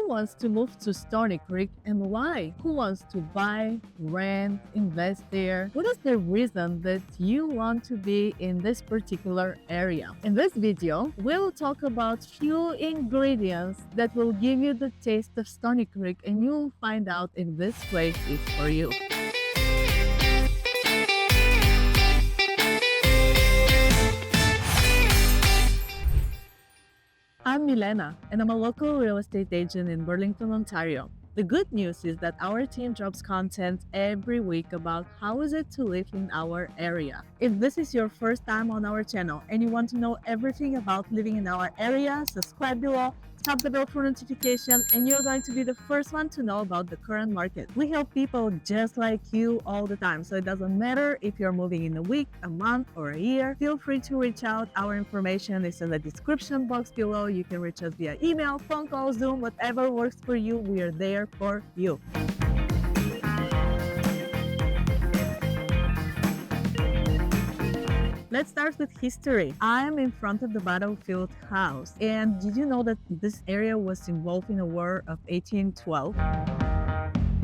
Who wants to move to Stoney Creek and why? Who wants to buy, rent, invest there? What is the reason that you want to be in this particular area? In this video, we'll talk about few ingredients that will give you the taste of Stoney Creek, and you'll find out if this place is for you. I'm Milena, and I'm a local real estate agent in Burlington, Ontario. The good news is that our team drops content every week about how is it to live in our area. If this is your first time on our channel and you want to know everything about living in our area, subscribe below, tap the bell for notification, and you're going to be the first one to know about the current market. We help people just like you all the time, so it doesn't matter if you're moving in a week, a month, or a year. Feel free to reach out. Our information is in the description box below. You can reach us via email, phone call, Zoom, whatever works for you. We are there for you. Let's start with history. I am in front of the battlefield house. And did you know that this area was involved in a war of 1812?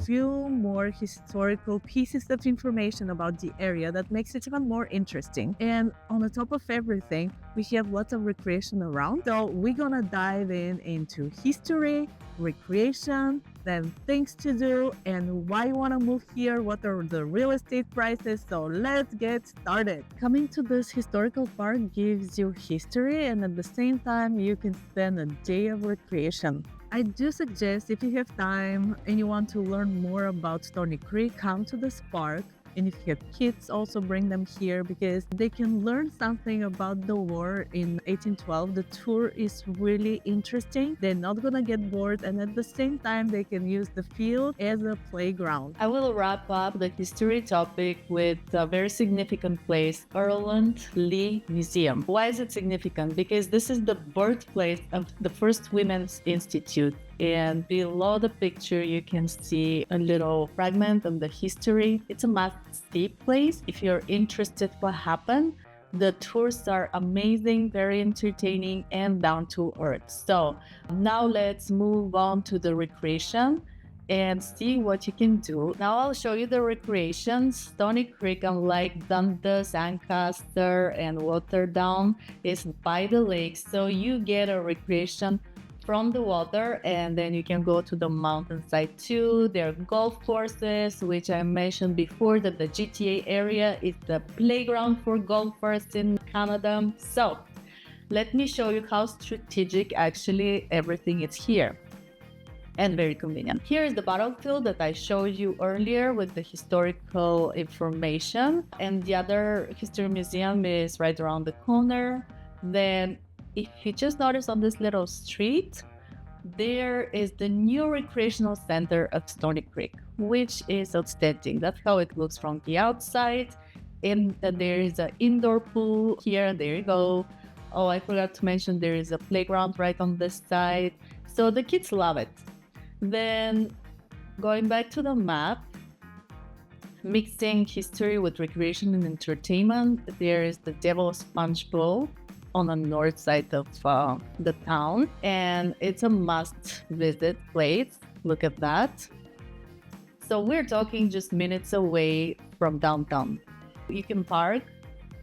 Few more historical pieces of information about the area that makes it even more interesting. And on the top of everything, we have lots of recreation around. So we're gonna dive into history, recreation, then things to do, and why you wanna move here, what are the real estate prices. So let's get started. Coming to this historical park gives you history, and at the same time, you can spend a day of recreation. I do suggest if you have time and you want to learn more about Stoney Creek, come to this park. And if you have kids, also bring them here because they can learn something about the war in 1812. The tour is really interesting. They're not gonna get bored, and at the same time, they can use the field as a playground. I will wrap up the history topic with a very significant place, Ireland Lee Museum. Why is it significant? Because this is the birthplace of the first Women's Institute. And below the picture, you can see a little fragment of the history. It's a must-see place if you're interested what happened. The tours are amazing, very entertaining, and down to earth. So now let's move on to the recreation and see what you can do. Now I'll show you the recreation. Stoney Creek, unlike Dundas, Ancaster, and Waterdown, is by the lake. So you get a recreation from the water, and then you can go to the mountainside too. There are golf courses, which I mentioned before that the GTA area is the playground for golfers in Canada. So let me show you how strategic actually everything is here and very convenient. Here is the battlefield that I showed you earlier with the historical information, and the other history museum is right around the corner. Then if you just notice on this little street, there is the new recreational center of Stoney Creek, which is outstanding. That's how it looks from the outside. And there is an indoor pool here. There you go. Oh, I forgot to mention there is a playground right on this side. So the kids love it. Then going back to the map, mixing history with recreation and entertainment, there is the Devil's Punch Bowl on the north side of the town, and it's a must-visit place. Look at that. So we're talking just minutes away from downtown. You can park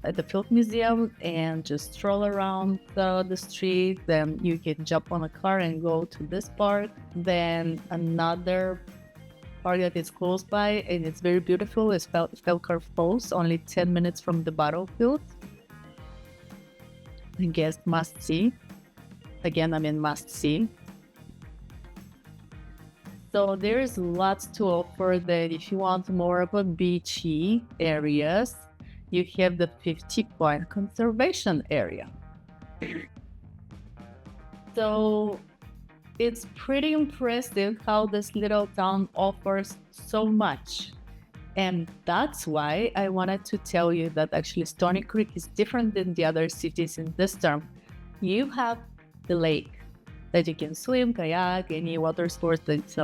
at the Field Museum and just stroll around the street. Then you can jump on a car and go to this park. Then another park that is close by, and it's very beautiful, is Falkirk Falls, only 10 minutes from the battlefield. I guess must see. Again, I mean must see. So there is lots to offer. That if you want more of a beachy areas, you have the 50-point conservation area. So it's pretty impressive how this little town offers so much. And that's why I wanted to tell you that actually Stoney Creek is different than the other cities in this term. You have the lake that you can swim, kayak, any water sports that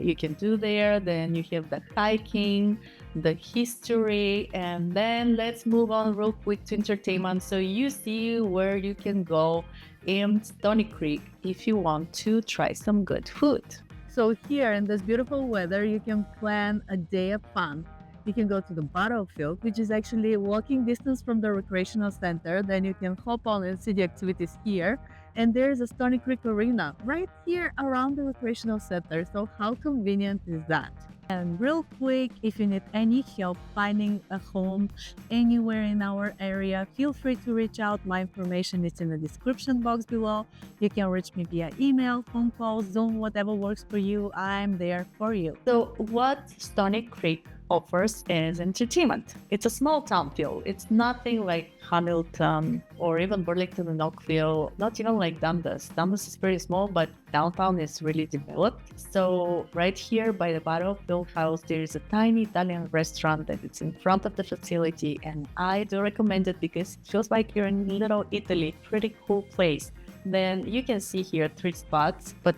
you can do there. Then you have the hiking, the history, and then let's move on real quick to entertainment. So you see where you can go in Stoney Creek if you want to try some good food. So here in this beautiful weather, you can plan a day of fun. You can go to the battlefield, which is actually walking distance from the recreational center. Then you can hop on and see the activities here. And there's a Stoney Creek Arena right here around the recreational center. So how convenient is that? And real quick, if you need any help finding a home anywhere in our area, feel free to reach out. My information is in the description box below. You can reach me via email, phone call, Zoom, whatever works for you. I'm there for you. So what Stoney Creek offers is entertainment. It's a small town feel. It's nothing like Hamilton or even Burlington and Oakville, not even like Dundas. Dundas is pretty small, but downtown is really developed. So right here by the Battlefield House, there is a tiny Italian restaurant that it's in front of the facility. And I do recommend it because it feels like you're in Little Italy. Pretty cool place. Then you can see here 3 spots, but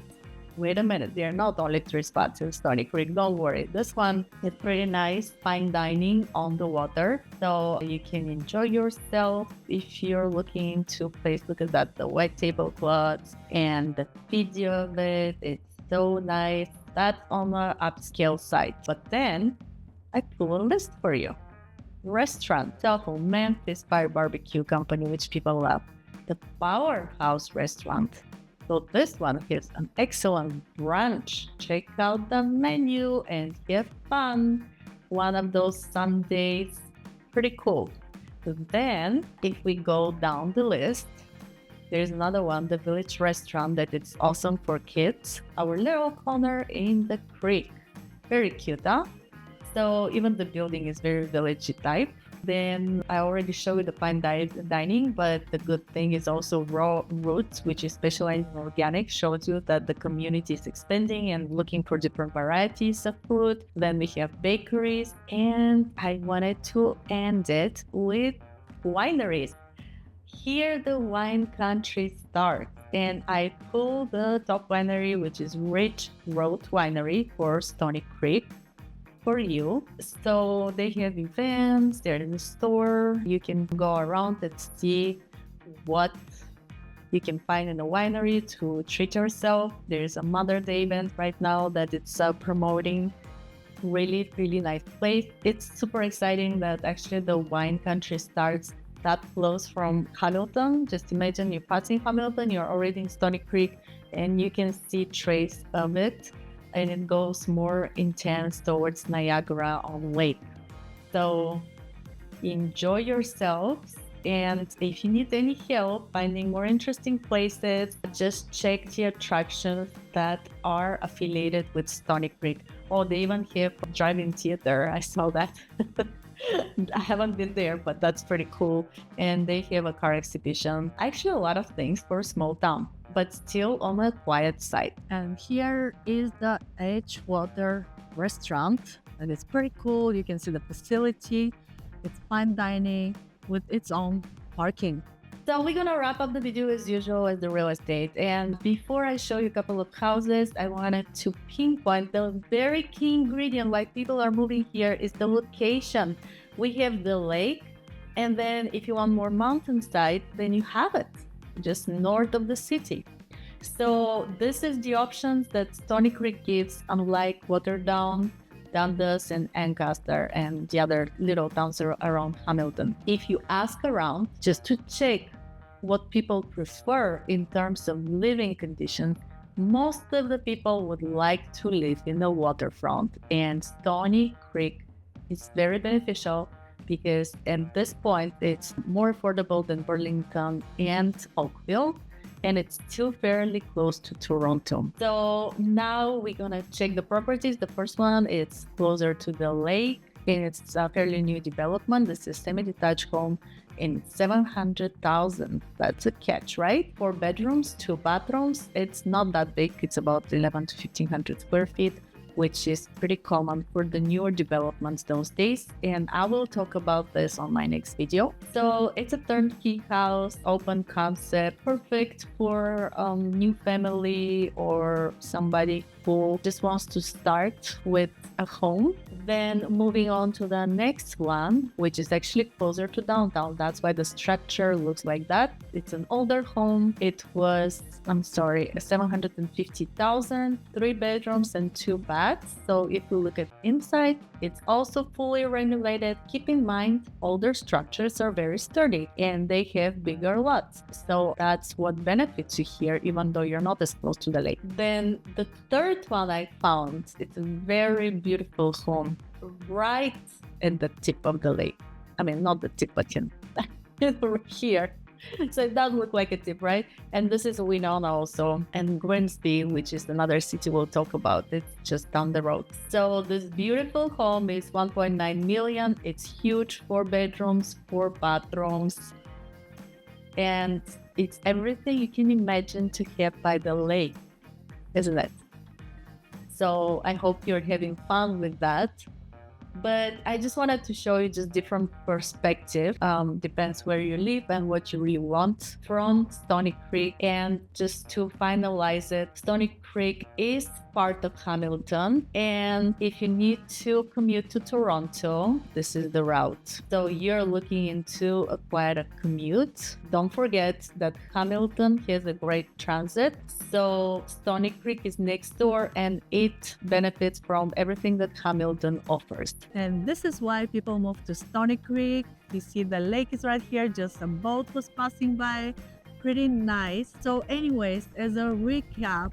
wait a minute, there are not only 3 spots in Stoney Creek, don't worry. This one is pretty nice, fine dining on the water. So you can enjoy yourself if you're looking to place, look at that, the white tablecloths and the video of it. It's so nice. That's on the upscale side. But then I put a list for you. Restaurant, Tahoe, Memphis Fire Barbecue Company, which people love. The Powerhouse Restaurant. So this one is an excellent brunch. Check out the menu and have fun. One of those Sundays. Pretty cool. Then, if we go down the list, there's another one, the Village Restaurant, that it's awesome for kids. Our little corner in the creek. Very cute, huh? So even the building is very village type. Then I already showed you the fine dining, but the good thing is also Raw Roots, which is specialized in organic, shows you that the community is expanding and looking for different varieties of food. Then we have bakeries, and I wanted to end it with wineries. Here the wine country starts, and I pulled the top winery, which is Rich Road Winery for Stoney Creek, for you. So they have events, they're in the store. You can go around and see what you can find in a winery to treat yourself. There's a Mother's Day event right now that it's promoting. Really, really nice place. It's super exciting that actually the wine country starts that close from Hamilton. Just imagine you're passing Hamilton, you're already in Stoney Creek, and you can see trace of it. And it goes more intense towards Niagara on Lake. So enjoy yourselves. And if you need any help finding more interesting places, just check the attractions that are affiliated with Stoney Creek. Oh, they even have a drive-in theater. I saw that. I haven't been there, but that's pretty cool. And they have a car exhibition. Actually, a lot of things for a small town, but still on a quiet side. And here is the Edgewater Restaurant, and it's pretty cool. You can see the facility. It's fine dining with its own parking. So we're gonna wrap up the video as usual as the real estate. And before I show you a couple of houses, I wanted to pinpoint the very key ingredient why people are moving here is the location. We have the lake, and then if you want more mountainside, then you have it just north of the city. So this is the options that Stoney Creek gives, unlike Waterdown, Dundas, and Ancaster, and the other little towns around Hamilton. If you ask around just to check what people prefer in terms of living conditions, most of the people would like to live in the waterfront, and Stoney Creek is very beneficial because at this point it's more affordable than Burlington and Oakville, and it's still fairly close to Toronto. So now we're gonna check the properties. The first one, it's closer to the lake, and it's a fairly new development. This is semi-detached home in $700,000. That's a catch, right? 4 bedrooms, 2 bathrooms. It's not that big. It's about 11 to 1500 square feet, which is pretty common for the newer developments those days. And I will talk about this on my next video. So it's a turnkey house, open concept, perfect for new family or somebody who just wants to start with a home. Then moving on to the next one, which is actually closer to downtown. That's why the structure looks like that. It's an older home. It was, 750,000, 3 bedrooms and 2 baths. So if you look at inside, it's also fully regulated. Keep in mind, older structures are very sturdy and they have bigger lots. So that's what benefits you here, even though you're not as close to the lake. Then the third one I found, it's a very beautiful home right at the tip of the lake. I mean, not the tip, but here. So it does look like a tip, right? And this is Winona also, and Grimsby, which is another city we'll talk about. It's just down the road. So this beautiful home is 1.9 million. It's huge, 4 bedrooms, 4 bathrooms, and it's everything you can imagine to have by the lake, isn't it? So I hope you're having fun with that. But I just wanted to show you just different perspective. Depends where you live and what you really want from Stoney Creek. And just to finalize it, Stoney Creek is part of Hamilton. And if you need to commute to Toronto, this is the route. So you're looking into quite a commute. Don't forget that Hamilton has a great transit. So Stoney Creek is next door and it benefits from everything that Hamilton offers. And this is why people move to Stoney Creek. You see the lake is right here, just a boat was passing by. Pretty nice. So anyways, as a recap,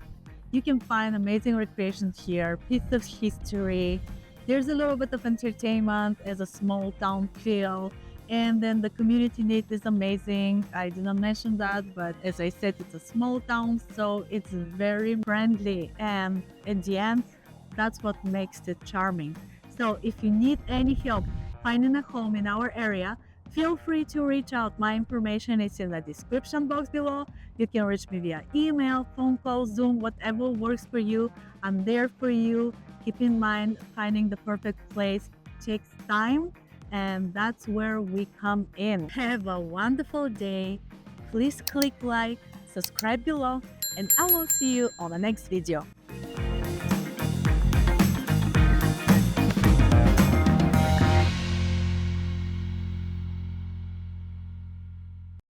you can find amazing recreation here, piece of history. There's a little bit of entertainment as a small town feel. And then the community need is amazing. I didn't mention that, but as I said, it's a small town, so it's very friendly. And in the end, that's what makes it charming. So if you need any help finding a home in our area, feel free to reach out. My information is in the description box below. You can reach me via email, phone call, Zoom, whatever works for you. I'm there for you. Keep in mind, finding the perfect place takes time, and that's where we come in. Have a wonderful day. Please click like, subscribe below, and I will see you on the next video.